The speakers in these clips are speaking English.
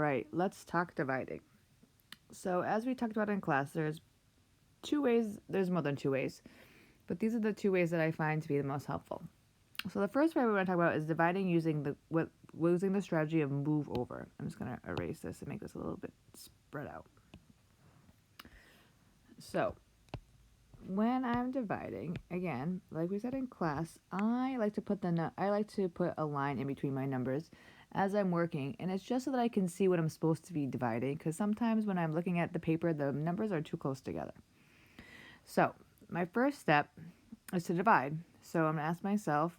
right, let's talk dividing. So as we talked about in class, there's two ways, there's more than two ways, but these are the two ways that I find to be the most helpful. So the first way we want to talk about is dividing using the strategy of move over. I'm just going to erase this and make this a little bit spread out. So when I'm dividing, again, like we said in class, I like to put a line in between my numbers as I'm working, and it's just so that I can see what I'm supposed to be dividing, because sometimes when I'm looking at the paper, the numbers are too close together. So my first step is to divide. So I'm going to ask myself,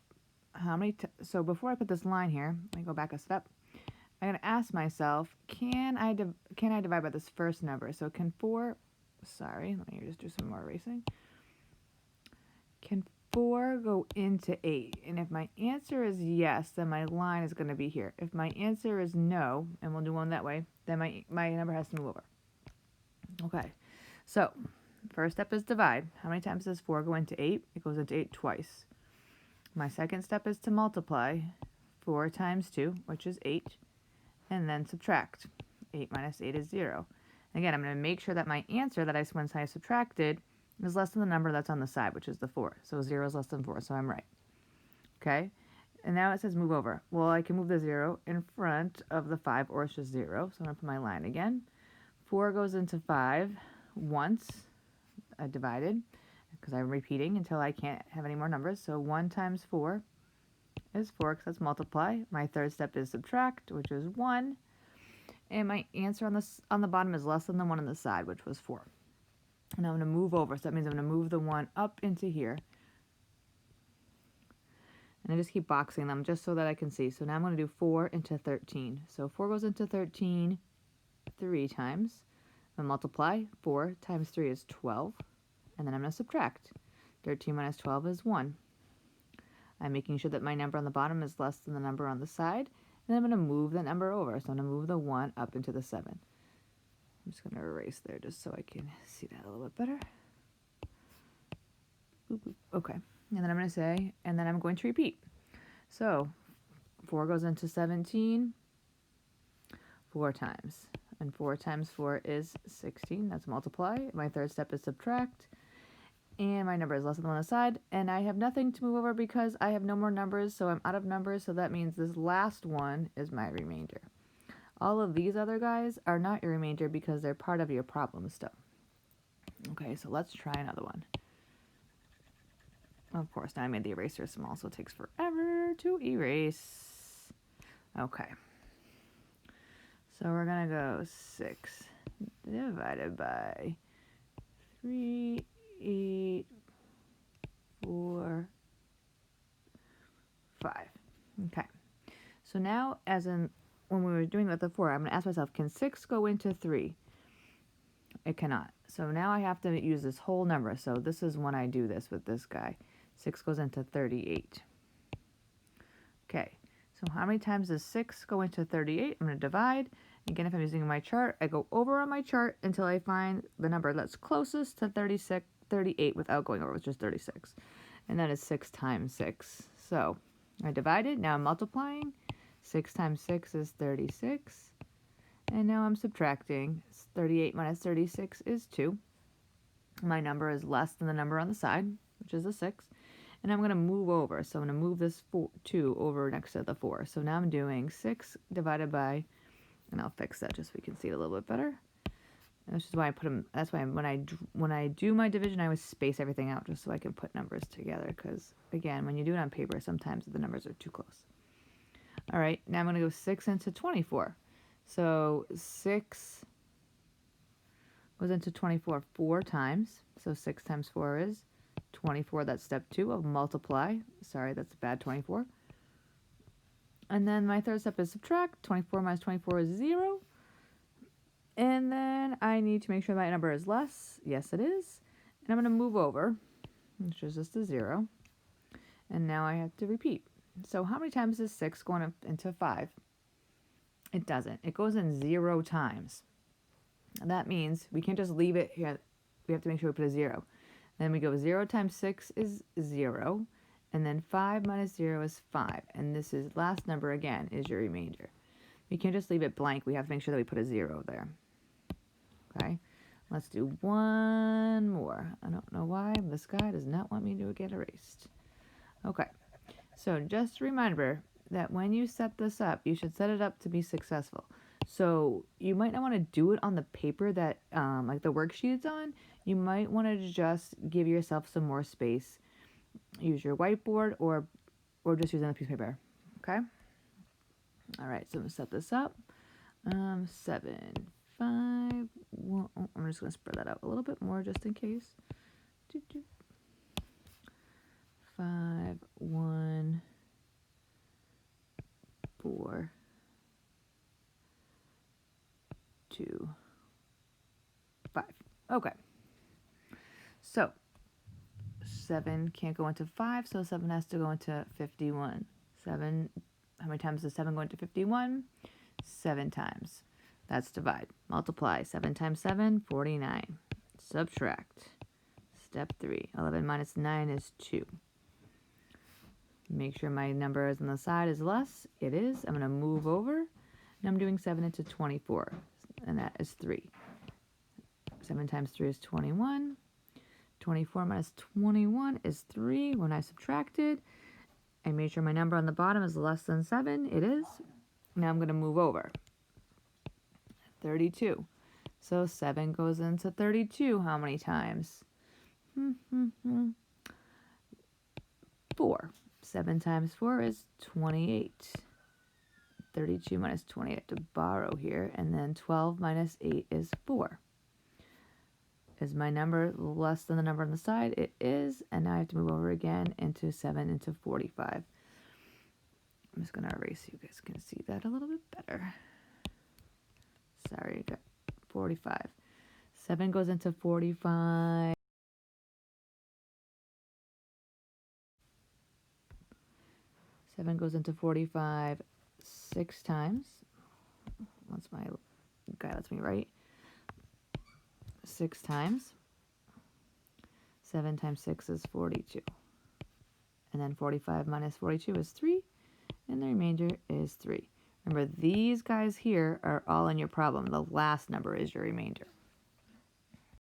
so before I put this line here, let me go back a step. I'm going to ask myself, can I divide by this first number? So let me just do some more erasing. Can 4 go into 8? And if my answer is yes, then my line is going to be here. If my answer is no, and we'll do one that way, then my number has to move over. Okay, so first step is divide. How many times does 4 go into 8? It goes into 8 twice. My second step is to multiply 4 times 2, which is 8, and then subtract. 8 minus 8 is 0. Again, I'm going to make sure that my answer that once I subtracted is less than the number that's on the side, which is the 4. So 0 is less than 4, so I'm right. Okay? And now it says move over. Well, I can move the 0 in front of the 5, or it's just 0. So I'm going to put my line again. 4 goes into 5 once. I divided, because I'm repeating until I can't have any more numbers. So 1 times 4 is 4, because that's multiply. My third step is subtract, which is 1. And my answer on the bottom is less than the one on the side, which was 4. And I'm going to move over, so that means I'm going to move the 1 up into here. And I just keep boxing them just so that I can see. So now I'm going to do 4 into 13. So 4 goes into 13 3 times. I'm going to multiply. 4 times 3 is 12. And then I'm going to subtract. 13 minus 12 is 1. I'm making sure that my number on the bottom is less than the number on the side. And I'm going to move the number over. So I'm going to move the 1 up into the 7. I'm just going to erase there just so I can see that a little bit better. Boop, boop. Okay. And then I'm going to say, and then I'm going to repeat. So 4 goes into 17 4 times. And 4 times 4 is 16. That's multiply. My third step is subtract. And my number is less than the one on the side. And I have nothing to move over because I have no more numbers, so I'm out of numbers. So that means this last one is my remainder. All of these other guys are not your remainder because they're part of your problem still. Okay, so let's try another one. Of course, now I made the eraser small, so it takes forever to erase. Okay. So we're going to go 6 divided by 3, 8, 4, 5. Okay. So now, when we were doing with the 4, I'm going to ask myself, can 6 go into 3? It cannot. So now I have to use this whole number. So this is when I do this with this guy. 6 goes into 38. Okay. So how many times does 6 go into 38? I'm going to divide. Again, if I'm using my chart, I go over on my chart until I find the number that's closest to 38 without going over, which is 36. And that is 6 times 6. So I divided. Now I'm multiplying. 6 times 6 is 36. And now I'm subtracting. 38 minus 36 is 2. My number is less than the number on the side, which is a 6. And I'm going to move over. So I'm going to move this 2 over next to the 4. So now I'm doing 6 divided by, and I'll fix that just so we can see it a little bit better. And this is why I put them, that's why when I do my division, I always space everything out just so I can put numbers together. Because, again, when you do it on paper, sometimes the numbers are too close. All right, now I'm going to go 6 into 24. So 6 goes into 24 4 times. So 6 times 4 is 24. That's step 2 of multiply. Sorry, that's a bad 24. And then my third step is subtract. 24 minus 24 is 0. And then I need to make sure my number is less. Yes, it is. And I'm going to move over, which is just a 0. And now I have to repeat. So how many times is 6 going into 5? It doesn't. It goes in 0 times. And that means we can't just leave it here. We have to make sure we put a 0. Then we go 0 times 6 is 0. And then 5 minus 0 is 5. And this is last number again is your remainder. We can't just leave it blank. We have to make sure that we put a 0 there. Okay, let's do one more. I don't know why this guy does not want me to get erased. Okay, so just a reminder that when you set this up, you should set it up to be successful. So you might not want to do it on the paper that like the worksheet's on. You might want to just give yourself some more space. Use your whiteboard or just use another piece of paper. Okay. All right. So I'm gonna set this up. 7, 5, 1. Oh, I'm just gonna spread that out a little bit more just in case. 5, 1, 4, 2, 5. Okay. So 7 can't go into 5, so 7 has to go into 51. 7, how many times does 7 go into 51? 7 times. That's divide. Multiply. 7 times 7, 49. Subtract. Step 3. 11 minus 9 is 2. Make sure my number is on the side is less. It is. I'm going to move over. And I'm doing 7 into 24. And that is 3. 7 times 3 is 21. 24 minus 21 is 3. When I subtracted, I made sure my number on the bottom is less than 7. It is. Now I'm going to move over. 32. So 7 goes into 32 how many times? 4. 7 times 4 is 28. 32 minus 28, I have to borrow here. And then 12 minus 8 is 4. Is my number less than the number on the side? It is. And now I have to move over again into 7 into 45. I'm just going to erase so you guys can see that a little bit better. Sorry, I got 45. 7 goes into 45. 7 goes into 45 6 times. Once my guy lets me write. 6 times. 7 times 6 is 42. And then 45 minus 42 is 3. And the remainder is 3. Remember, these guys here are all in your problem. The last number is your remainder.